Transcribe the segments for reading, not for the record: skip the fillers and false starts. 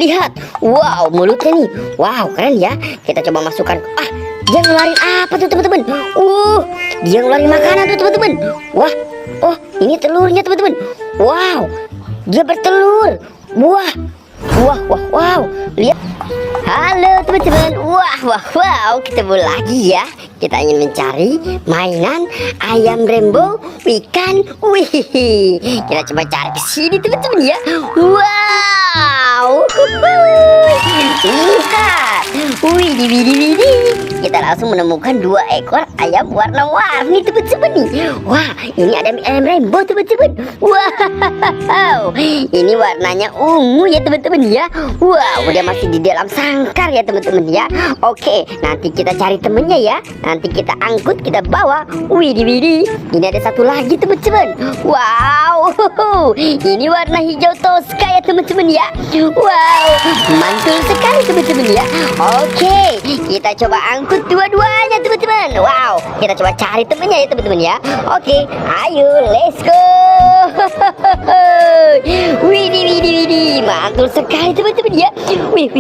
lihat. Wow, mulutnya nih. Wow, keren ya. Kita coba masukkan. Dia ngeluarin apa tuh teman-teman? Dia ngeluarin makanan tuh teman-teman. Wah, oh ini telurnya teman-teman. Wow, dia bertelur. Wah, wow. Lihat. Halo teman-teman. Wow. Ketemu lagi ya. Kita ingin mencari mainan ayam Rainbow ikan. Wih, kita coba cari ke sini teman-teman ya. Wow, lihat. Widih. Kita langsung menemukan 2 ekor ayam warna-warni teman-teman nih. Wah, ini ada ayam Rainbow teman-teman. Wow, ini warnanya ungu ya teman-teman ya. Wow, dia masih di dalam sangkar ya teman-teman ya. Oke, nanti kita cari temennya ya. Nanti kita angkut, kita bawa. Widih. Ini ada satu lagi teman-teman. Wow, ini warna hijau toska ya teman-teman ya. Wow, mantul sekali teman-teman ya. Oke, kita coba angkut dua-duanya teman-teman. Wow, kita coba cari temennya ya teman-teman ya. Oke, ayo let's go. Widih, mantul sekali teman-teman ya. Wih.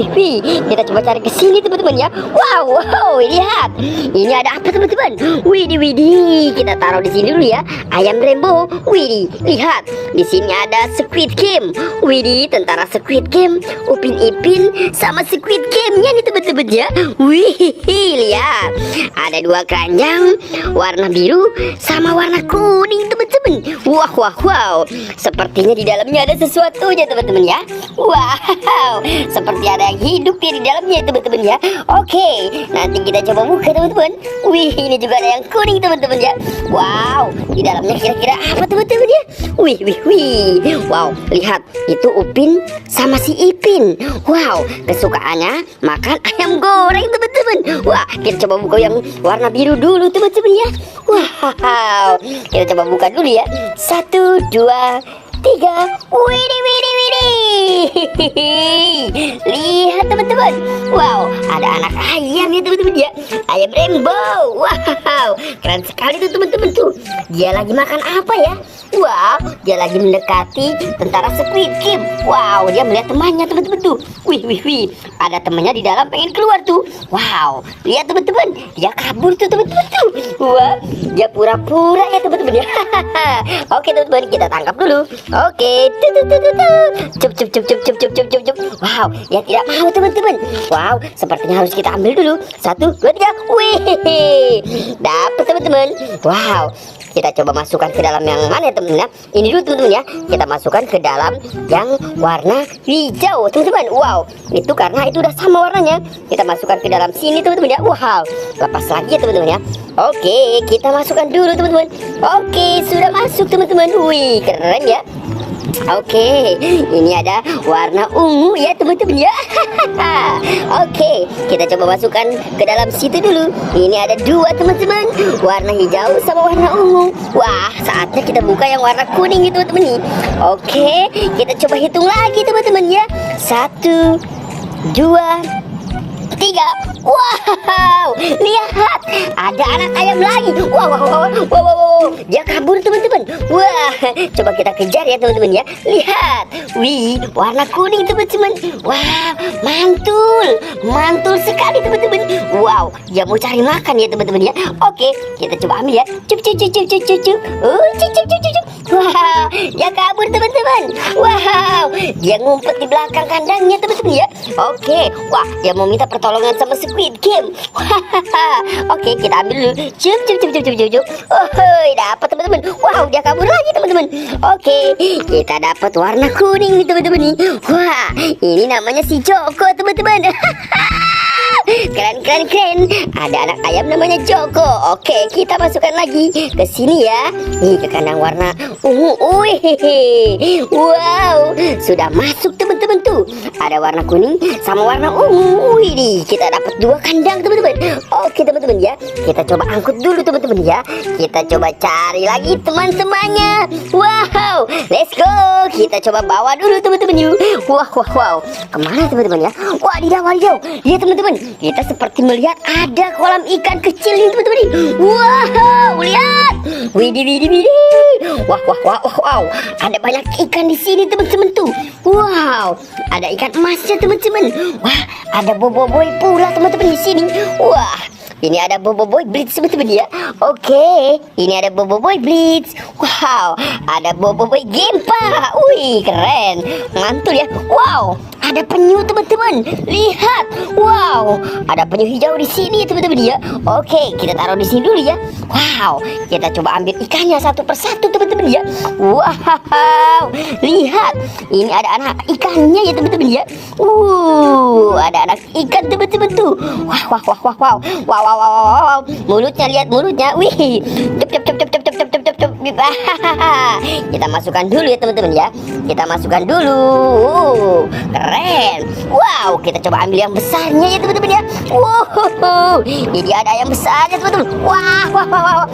Kita coba cari ke sini teman-teman ya. Wow, lihat. Ini ada apa teman-teman? Widih. Kita taruh di sini dulu ya. Ayam Rainbow. Widih, lihat. Di sini ada Squid Game. Widih, tentara Squid Game, Upin Ipin sama Squid Game-nya nih teman-teman ya. Wih, lihat. Ada 2 keranjang warna biru sama warna kuning teman-teman. Wow. Sepertinya di dalamnya ada sesuatunya teman-teman ya. Wow, seperti ada yang hidup ya di dalamnya teman-teman ya. Oke, nanti kita coba buka teman-teman. Wih, ini juga ada yang kuning teman-teman ya. Wow, di dalamnya kira-kira apa teman-teman ya? Wih. Wow, lihat, itu Upin sama si Ipin. Wow, kesukaannya makan ayam goreng teman-teman. Wah, kita coba buka yang warna biru dulu teman-teman ya. Wow, kita coba buka dulu ya. 1, 2, 3. Widih. Lihat teman-teman. Wow, ada anak ayam ya teman-teman ya. Ayam Rainbow. Wow, keren sekali tuh teman-teman tuh. Dia lagi makan apa ya? Wow, dia lagi mendekati tentara Squid Game. Wow, dia melihat temannya teman-teman tuh. Wih. Ada temannya di dalam pengen keluar tuh. Wow, lihat teman-teman. Dia kabur tuh teman-teman tuh. Wah, dia pura-pura ya teman-teman ya. Oke teman-teman, kita tangkap dulu. Oke, cup. Wow, dia tidak mau teman-teman. Wow, sepertinya harus kita ambil dulu. 1, 2, 3. Wih, dapat teman-teman. Wow, kita coba masukkan ke dalam yang mana ya teman-teman ya. Ini dulu teman-teman ya. Kita masukkan ke dalam yang warna hijau teman-teman. Wow, itu karena itu udah sama warnanya. Kita masukkan ke dalam sini teman-teman ya. Wow, lepas lagi ya teman-teman ya. Oke, kita masukkan dulu teman-teman. Oke, sudah masuk teman-teman. Wih, keren ya. Oke, ini ada warna ungu ya teman-teman ya. Oke, kita coba masukkan ke dalam situ dulu. Ini ada 2 teman-teman, warna hijau sama warna ungu. Wah, saatnya kita buka yang warna kuning itu teman-teman nih. Oke, kita coba hitung lagi teman-teman ya. 1, 2, 3. Wow, lihat, ada anak ayam lagi. Wow, dia kabur teman-teman. Wah, coba kita kejar ya teman-teman ya. Lihat, wih, warna kuning teman-teman. Wah, mantul sekali teman-teman. Wow, dia mau cari makan ya teman-teman ya. Oke, kita coba ambil ya. Cup. Wah, dia kabur teman-teman. Wow, dia ngumpet di belakang kandangnya teman-teman ya. Oke, wah, dia mau minta pertolongan sama Squid Game. Oke, kita ambil dulu. Cup. Oh, dapat teman-teman. Wow, dia kabur lagi teman-teman. Oke, kita dapat warna kuning nih teman-teman nih. Wah, ini namanya si Joko teman-teman. Keren. Ada anak ayam namanya Joko. Oke, kita masukkan lagi ke sini ya. Nih, ke kandang warna ungu. Wow, sudah masuk teman-teman tuh. Ada warna kuning sama warna ungu. Wih, kita dapat 2 kandang teman-teman. Oke teman-teman ya, kita coba angkut dulu teman-teman ya. Kita coba cari lagi teman-temannya. Wow, let's go. Kita coba bawa dulu teman-teman yuk. Wow. Kemana teman-teman ya? Wadidaw. Lihat teman-teman, kita seperti melihat ada kolam ikan kecil ini teman-teman. Wow, lihat. Widih, widih, widih. Wah, wah, wah, wah, wow. Ada banyak ikan di sini teman-teman tuh. Wow, ada ikan emasnya teman-teman. Wah, ada boboiboy pula teman-teman di sini. Wah, ini ada boboiboy blitz teman-teman ya. Oke, ini ada boboiboy blitz. Wow, ada boboiboy gempa. Wih, keren. Mantul ya. Wow, ada penyu teman-teman. Lihat. Wow, ada penyu hijau di sini teman-teman ya. Oke, kita taruh di sini dulu ya. Wow, kita coba ambil ikannya satu persatu teman-teman ya. Wow, lihat. Ini ada anak ikannya ya teman-teman ya. Ada anak ikan teman-teman tuh. Wah, wah, wah, wah, wow. Wow, wow, wow, wow, wow. Mulutnya, lihat mulutnya. Wih. Cep, cep, cep, cep, cep, cep, cep, cep, cep. Kita masukkan dulu ya teman-teman ya. Kita masukkan dulu. Keren. Wow, kita coba ambil yang besarnya ya teman-teman ya. Wow, ini ada yang besarnya teman-teman. Wah, wah, wah, wah.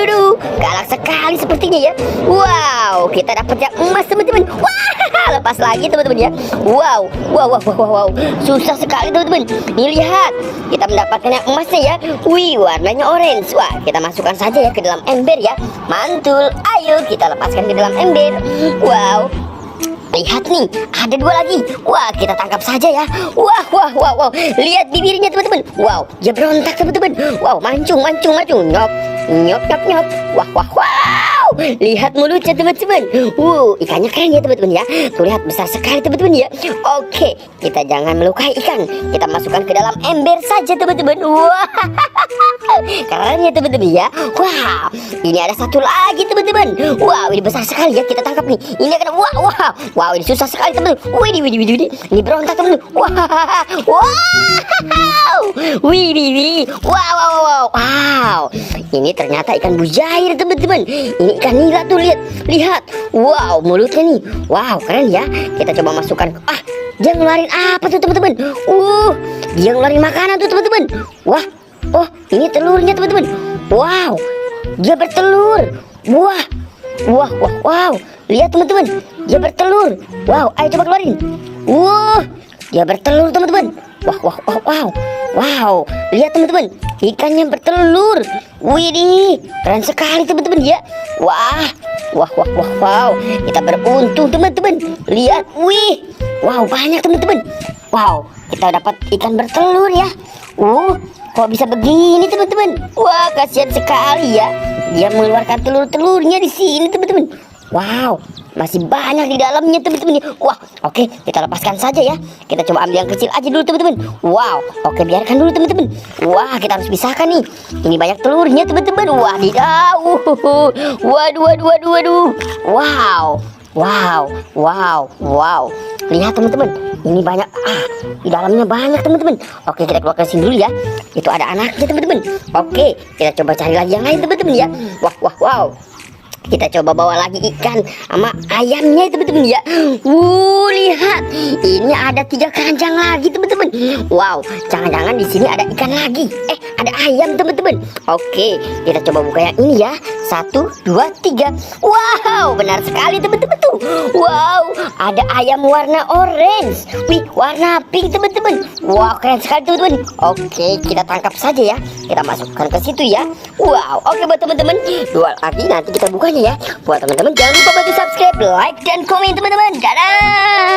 Duh. Galak sekali sepertinya ya. Wow, kita dapat yang emas teman-teman. Wah, lepas lagi teman-teman ya. Wow, wow, wow, wow, wow. Susah sekali teman-teman. Nih lihat, kita mendapatkan yang emasnya ya. Wih, warnanya orange. Wah, kita masukkan saja ya ke dalam ember ya. Mantul. Ayo kita lepaskan ke dalam ember. Wow. Lihat nih, ada dua lagi. Wah, kita tangkap saja ya. Wah, wah, wah, wow. Lihat bibirnya teman-teman. Wow, dia berontak teman-teman. Wow, mancung. Nyop, nyop, nyop, nyop. Wah, wah, wow. Lihat mulutnya teman-teman. Ikannya keren ya teman-teman ya. Tuh lihat, besar sekali teman-teman ya. Oke, kita jangan melukai ikan. Kita masukkan ke dalam ember saja teman-teman. Wah, keren ya teman-teman ya. Wow, ini ada satu lagi teman-teman. Wow, ini besar sekali ya. Kita tangkap nih. Ini akan wow, ini susah sekali teman-teman. Widih. Ini berontak teman-teman. Widih. Wow. Ini ternyata ikan bujair teman-teman. Ini ikan nila tuh, lihat. Wow, mulutnya nih. Wow, keren ya. Kita coba masukkan. Dia ngeluarin apa tuh teman-teman? Dia ngeluarin makanan tuh teman-teman. Wah, oh, ini telurnya teman-teman. Wow, dia bertelur. Wow. Lihat teman-teman, dia bertelur. Wow, ayo coba keluarin. Dia bertelur teman-teman. Wow. Lihat teman-teman, ikannya bertelur. Widih, keren sekali teman-teman ya. Wow. Kita beruntung teman-teman. Lihat, wih. Wow, banyak teman-teman. Wow, kita dapat ikan bertelur ya. Kok bisa begini teman-teman? Wah, kasihan sekali ya. Dia mengeluarkan telur-telurnya di sini teman-teman. Wow, masih banyak di dalamnya teman-teman. Wah, oke, kita lepaskan saja ya. Kita coba ambil yang kecil aja dulu teman-teman. Wow, oke, biarkan dulu teman-teman. Wah, kita harus pisahkan nih. Ini banyak telurnya teman-teman. Wah, waduh. Wow. Lihat teman-teman, ini banyak. Di dalamnya banyak teman-teman. Oke, kita keluarkan sini dulu ya. Itu ada anaknya teman-teman. Oke, kita coba cari lagi yang lain teman-teman ya. Wow. Kita coba bawa lagi ikan sama ayamnya teman-teman ya. Lihat, ini ada 3 keranjang lagi teman-teman. Wow, jangan-jangan di sini ada ikan lagi. Ada ayam teman-teman. Oke, kita coba buka yang ini ya. 1, 2, 3. Wow, benar sekali teman-teman tuh. Wow, ada ayam warna orange. Wih, warna pink teman-teman. Wow, keren sekali teman-teman. Oke, kita tangkap saja ya. Kita masukkan ke situ ya. Wow, oke buat teman-teman. 2 lagi nanti kita bukanya ya. Buat teman-teman jangan lupa bantu subscribe, like dan komen teman-teman. Dadah.